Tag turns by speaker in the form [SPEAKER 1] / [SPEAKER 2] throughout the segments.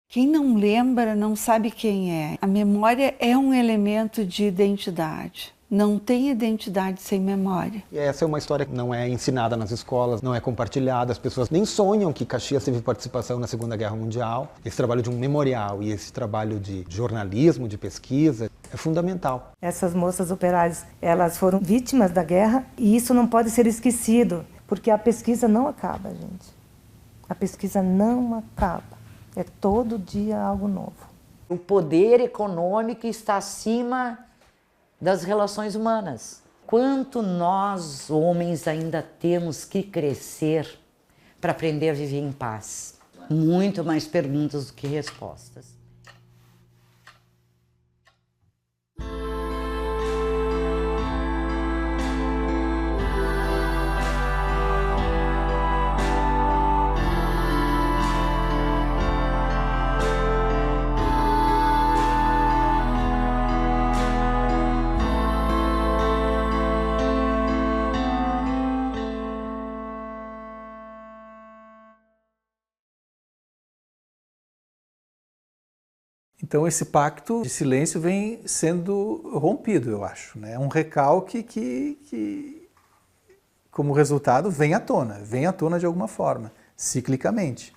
[SPEAKER 1] Quem não lembra não sabe quem é. A memória é um elemento de identidade. Não tem identidade sem memória.
[SPEAKER 2] E essa é uma história que não é ensinada nas escolas, não é compartilhada, as pessoas nem sonham que Caxias teve participação na Segunda Guerra Mundial. Esse trabalho de um memorial e esse trabalho de jornalismo, de pesquisa, é fundamental.
[SPEAKER 3] Essas moças operárias, elas foram vítimas da guerra e isso não pode ser esquecido, porque a pesquisa não acaba, gente. A pesquisa não acaba. É todo dia algo novo.
[SPEAKER 4] O poder econômico está acima das relações humanas. Quanto nós, homens, ainda temos que crescer para aprender a viver em paz? Muito mais perguntas do que respostas.
[SPEAKER 5] Então esse pacto de silêncio vem sendo rompido, eu acho, né? É um recalque que, como resultado, vem à tona de alguma forma, ciclicamente.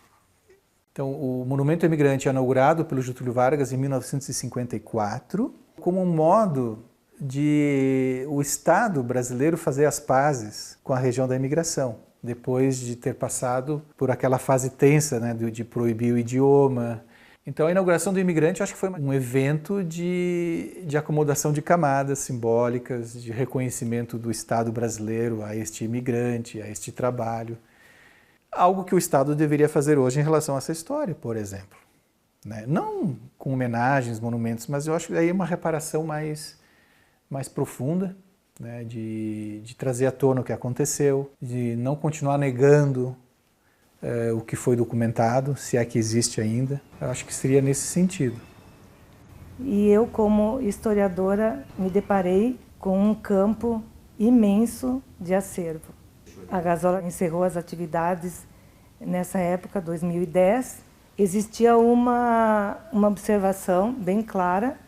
[SPEAKER 5] Então o Monumento ao Imigrante é inaugurado pelo Getúlio Vargas em 1954, como um modo de o Estado brasileiro fazer as pazes com a região da imigração, depois de ter passado por aquela fase tensa, né, de proibir o idioma. Então a inauguração do Imigrante eu acho que foi um evento de acomodação de camadas simbólicas, de reconhecimento do Estado brasileiro a este imigrante, a este trabalho. Algo que o Estado deveria fazer hoje em relação a essa história, por exemplo. Né? Não com homenagens, monumentos, mas eu acho que aí é uma reparação mais profunda, né? De trazer à tona o que aconteceu, de não continuar negando o que foi documentado, se é que existe ainda. Eu acho que seria nesse sentido.
[SPEAKER 3] E eu, como historiadora, me deparei com um campo imenso de acervo. A Gazola encerrou as atividades nessa época, 2010. Existia uma observação bem clara.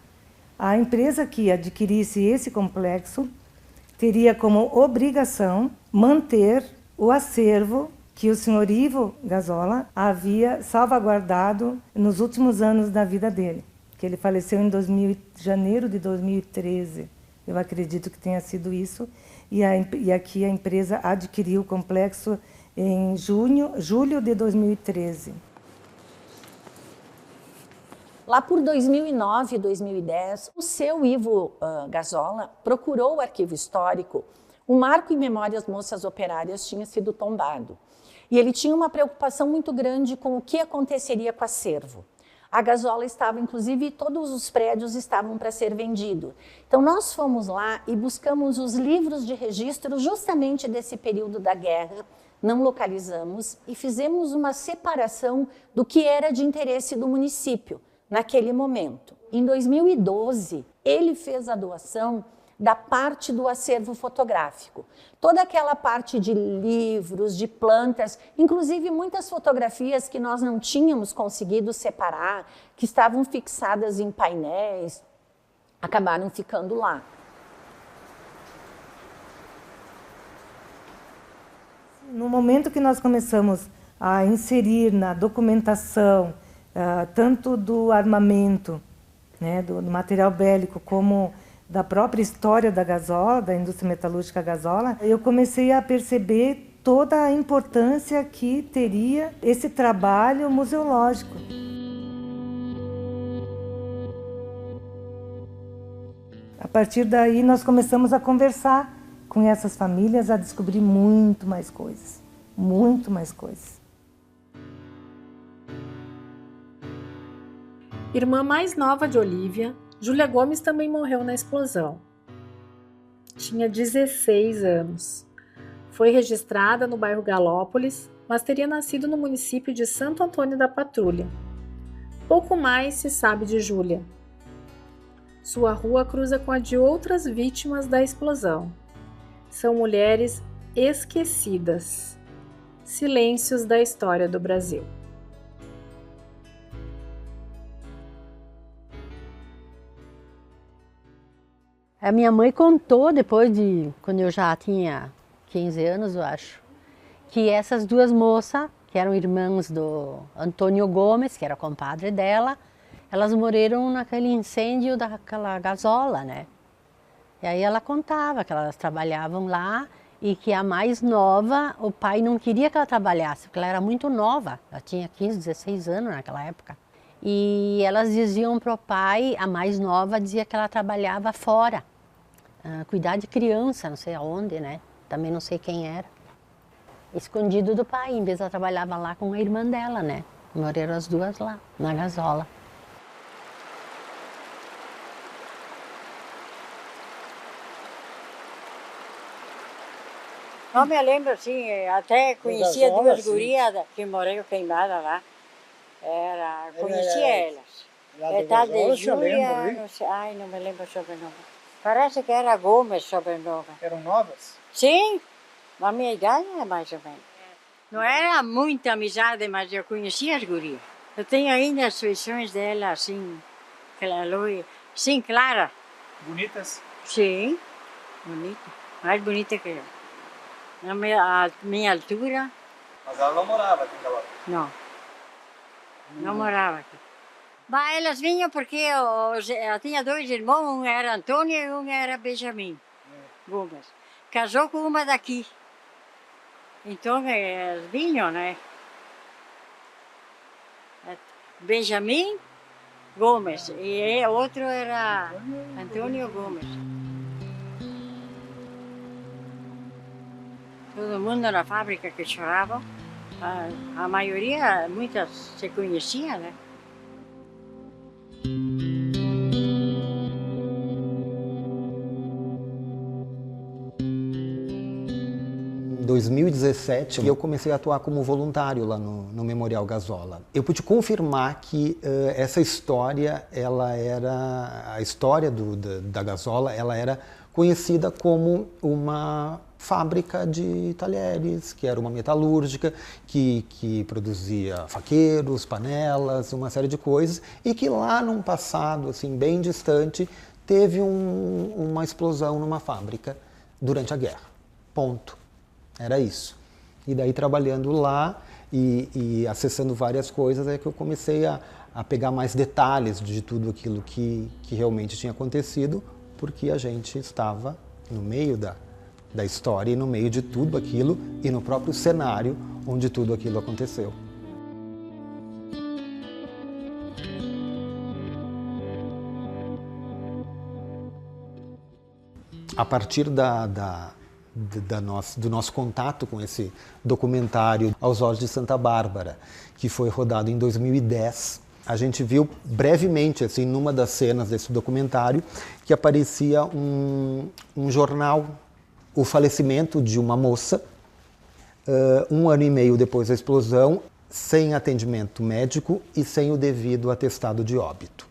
[SPEAKER 3] A empresa que adquirisse esse complexo teria como obrigação manter o acervo que o senhor Ivo Gazola havia salvaguardado nos últimos anos da vida dele, que ele faleceu em janeiro de 2013. Eu acredito que tenha sido isso. E aqui a empresa adquiriu o complexo em julho de 2013.
[SPEAKER 6] Lá por 2009 e 2010, o seu Ivo Gazola procurou o arquivo histórico. O marco em memória às moças operárias tinha sido tombado. E ele tinha uma preocupação muito grande com o que aconteceria com o acervo. A Gazola estava, inclusive, todos os prédios estavam para ser vendido. Então nós fomos lá e buscamos os livros de registro justamente desse período da guerra, não localizamos e fizemos uma separação do que era de interesse do município naquele momento. Em 2012, ele fez a doação da parte do acervo fotográfico. Toda aquela parte de livros, de plantas, inclusive muitas fotografias que nós não tínhamos conseguido separar, que estavam fixadas em painéis, acabaram ficando lá.
[SPEAKER 3] No momento que nós começamos a inserir na documentação, tanto do armamento, né, do material bélico, como da própria história da Gazola, da indústria metalúrgica Gazola, eu comecei a perceber toda a importância que teria esse trabalho museológico. A partir daí nós começamos a conversar com essas famílias, a descobrir muito mais coisas, muito mais coisas.
[SPEAKER 7] Irmã mais nova de Olívia, Júlia Gomes também morreu na explosão. Tinha 16 anos. Foi registrada no bairro Galópolis, mas teria nascido no município de Santo Antônio da Patrulha. Pouco mais se sabe de Júlia. Sua rua cruza com a de outras vítimas da explosão. São mulheres esquecidas. Silêncios da história do Brasil.
[SPEAKER 8] A minha mãe contou depois quando eu já tinha 15 anos, eu acho, que essas duas moças, que eram irmãs do Antônio Gomes, que era compadre dela, elas morreram naquele incêndio daquela gasola, né? E aí ela contava que elas trabalhavam lá e que a mais nova, o pai não queria que ela trabalhasse, porque ela era muito nova, ela tinha 15, 16 anos naquela época. E elas diziam para o pai, a mais nova dizia que ela trabalhava fora, cuidar de criança, não sei aonde, né? Também não sei quem era. Escondido do pai, em vez ela trabalhava lá com a irmã dela, né? Morreram as duas lá, na gasola.
[SPEAKER 9] Não me lembro, sim, até conhecia duas gurias que morreram queimadas lá. Conhecia elas. É tal de Júlia, não sei, ai, não me lembro o sobrenome. Parece que era Gomes o sobrenome.
[SPEAKER 5] Eram novas?
[SPEAKER 9] Sim, a minha idade é mais ou menos. Não era muita amizade, mas eu conhecia as gurias. Eu tenho ainda as feições dela, assim, sim, clara.
[SPEAKER 5] Bonitas?
[SPEAKER 9] Sim, bonita. Mais bonita que eu. A minha altura.
[SPEAKER 5] Mas ela não morava aqui em Galópolis?
[SPEAKER 9] Não. Não morava aqui. Mas elas vinham porque eu tinha dois irmãos, um era Antônio e um era Benjamin Gomes. Casou com uma daqui. Então elas vinham, né? Benjamin Gomes e outro era Antônio Gomes. Todo mundo na fábrica que chorava, a maioria, muitas se conhecia, né?
[SPEAKER 2] Em 2017, eu comecei a atuar como voluntário lá no Memorial Gazola. Eu pude confirmar que essa história, a história da Gazola, ela era conhecida como uma fábrica de talheres, que era uma metalúrgica, que produzia faqueiros, panelas, uma série de coisas, e que lá num passado assim, bem distante, teve uma explosão numa fábrica durante a guerra. Ponto. Era isso. E daí trabalhando lá e acessando várias coisas é que eu comecei a pegar mais detalhes de tudo aquilo que realmente tinha acontecido, porque a gente estava no meio da história e no meio de tudo aquilo e no próprio cenário onde tudo aquilo aconteceu. A partir do nosso contato com esse documentário Aos Olhos de Santa Bárbara, que foi rodado em 2010, a gente viu brevemente, assim, numa das cenas desse documentário, que aparecia um jornal, o falecimento de uma moça, 1 ano e meio depois da explosão, sem atendimento médico e sem o devido atestado de óbito.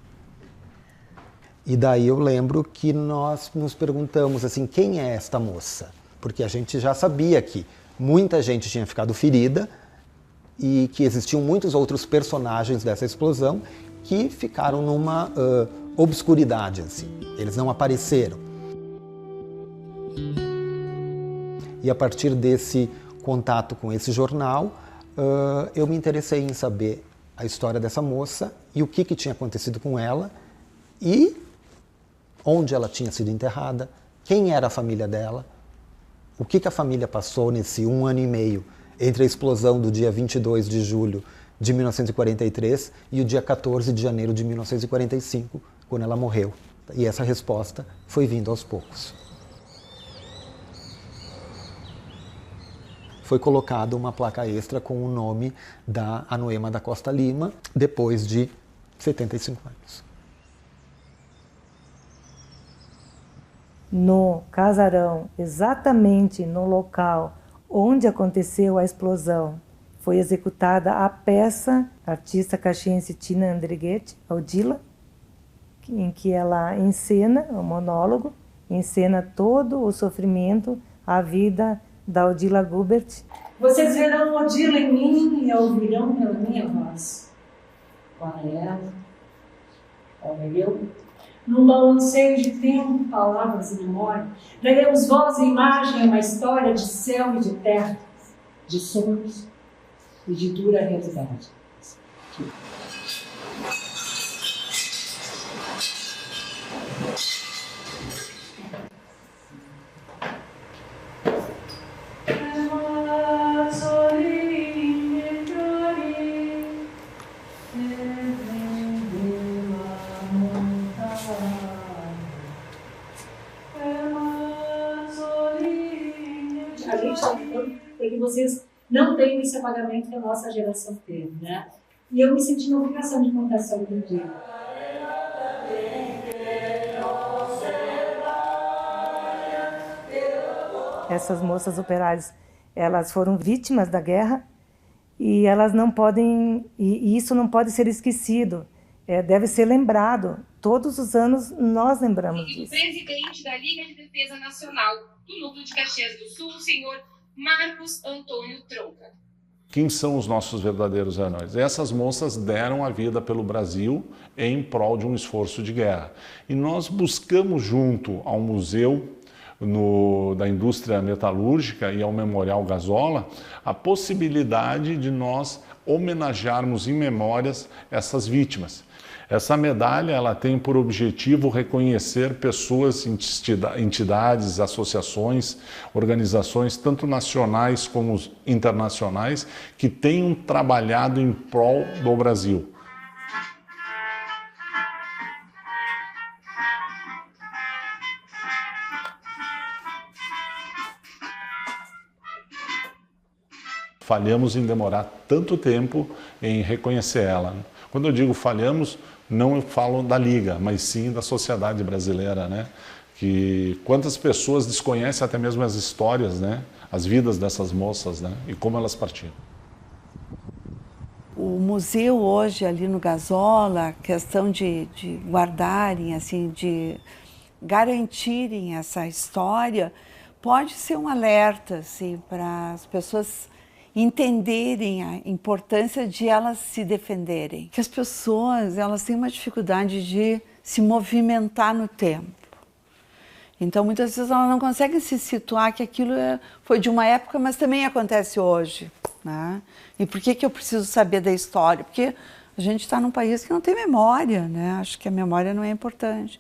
[SPEAKER 2] E daí eu lembro que nós nos perguntamos assim, quem é esta moça? Porque a gente já sabia que muita gente tinha ficado ferida e que existiam muitos outros personagens dessa explosão que ficaram numa obscuridade, assim. Eles não apareceram. E a partir desse contato com esse jornal, eu me interessei em saber a história dessa moça e o que tinha acontecido com ela e onde ela tinha sido enterrada, quem era a família dela, o que a família passou nesse 1 ano e meio entre a explosão do dia 22 de julho de 1943 e o dia 14 de janeiro de 1945, quando ela morreu. E essa resposta foi vindo aos poucos. Foi colocada uma placa extra com o nome da Anoema da Costa Lima, depois de 75 anos.
[SPEAKER 3] No casarão, exatamente no local onde aconteceu a explosão, foi executada a peça artista caxiense Tina Andrighetti, Odila, em que ela encena, um monólogo, encena todo o sofrimento, a vida da Odila Gubert.
[SPEAKER 10] Vocês verão Odila em mim e ouvirão pela minha voz. Qual é ela? Qual é eu? num balanceio de tempo, palavras e memória, daremos voz e imagem a uma história de céu e de terra, de sonhos e de dura realidade. A gente está tentando para que vocês não tenham esse apagamento que a nossa geração teve, né? E eu me senti na obrigação de contar essa dia.
[SPEAKER 3] Essas moças operárias, elas foram vítimas da guerra e elas não podem, e isso não pode ser esquecido, deve ser lembrado. Todos os anos nós lembramos disso.
[SPEAKER 11] O presidente da Liga de Defesa Nacional do Núcleo de Caxias do Sul, o senhor Marcos Antônio Tronca.
[SPEAKER 12] Quem são os nossos verdadeiros heróis? Essas moças deram a vida pelo Brasil em prol de um esforço de guerra. E nós buscamos, junto ao Museu da Indústria Metalúrgica e ao Memorial Gazola, a possibilidade de nós homenagearmos em memórias essas vítimas. Essa medalha ela tem por objetivo reconhecer pessoas, entidades, associações, organizações, tanto nacionais como internacionais, que tenham trabalhado em prol do Brasil. Falhamos em demorar tanto tempo em reconhecer ela. Quando eu digo falhamos, não eu falo da Liga, mas sim da sociedade brasileira, né? Que quantas pessoas desconhecem até mesmo as histórias, né? As vidas dessas moças, né? E como elas partiram.
[SPEAKER 1] O museu hoje ali no Gazola, a questão de guardarem, assim, de garantirem essa história, pode ser um alerta, assim, para as pessoas entenderem a importância de elas se defenderem. Que as pessoas, elas têm uma dificuldade de se movimentar no tempo. Então, muitas vezes elas não conseguem se situar que aquilo foi de uma época, mas também acontece hoje, né? E por que eu preciso saber da história? Porque a gente está num país que não tem memória, né? Acho que a memória não é importante.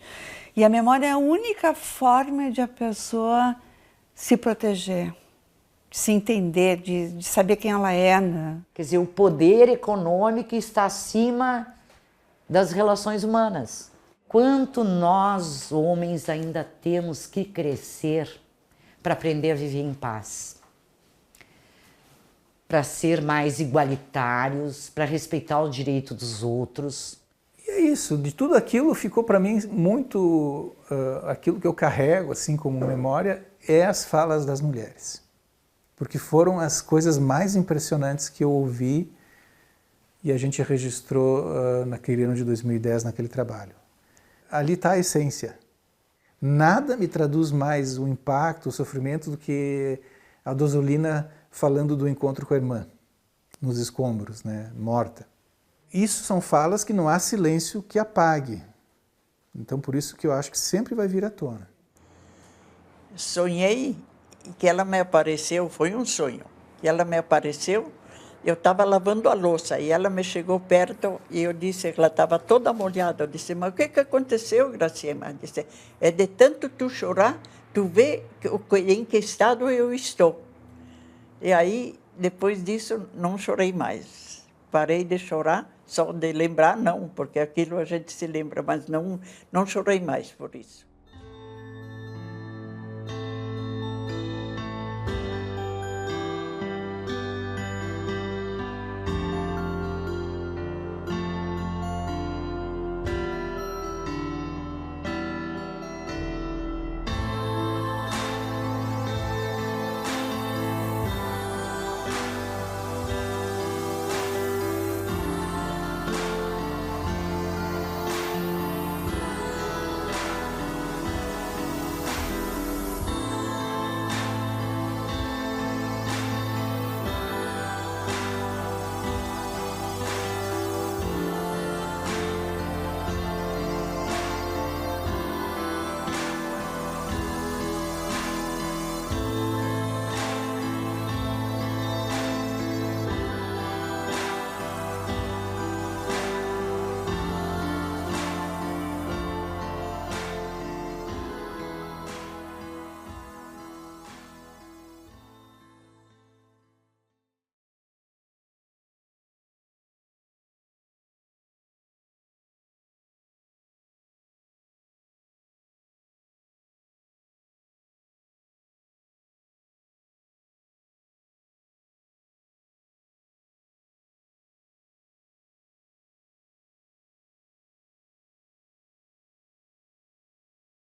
[SPEAKER 1] E a memória é a única forma de a pessoa se proteger, de se entender, de saber quem ela é, né?
[SPEAKER 4] Quer dizer, o poder econômico está acima das relações humanas. Quanto nós, homens, ainda temos que crescer para aprender a viver em paz, para ser mais igualitários, para respeitar o direito dos outros.
[SPEAKER 5] E é isso, de tudo aquilo ficou para mim muito, aquilo que eu carrego assim como memória é as falas das mulheres. Porque foram as coisas mais impressionantes que eu ouvi e a gente registrou naquele ano de 2010, naquele trabalho. Ali está a essência. Nada me traduz mais o impacto, o sofrimento do que a Dozolina falando do encontro com a irmã, nos escombros, né, morta. Isso são falas que não há silêncio que apague. Então por isso que eu acho que sempre vai vir à tona.
[SPEAKER 13] Sonhei que ela me apareceu, foi um sonho, que ela me apareceu, eu estava lavando a louça e ela me chegou perto e eu disse que ela estava toda molhada. Eu disse, mas o que aconteceu, Graciema? Disse, é de tanto tu chorar, tu vê em que estado eu estou. E aí, depois disso, não chorei mais. Parei de chorar, só de lembrar não, porque aquilo a gente se lembra, mas não chorei mais por isso.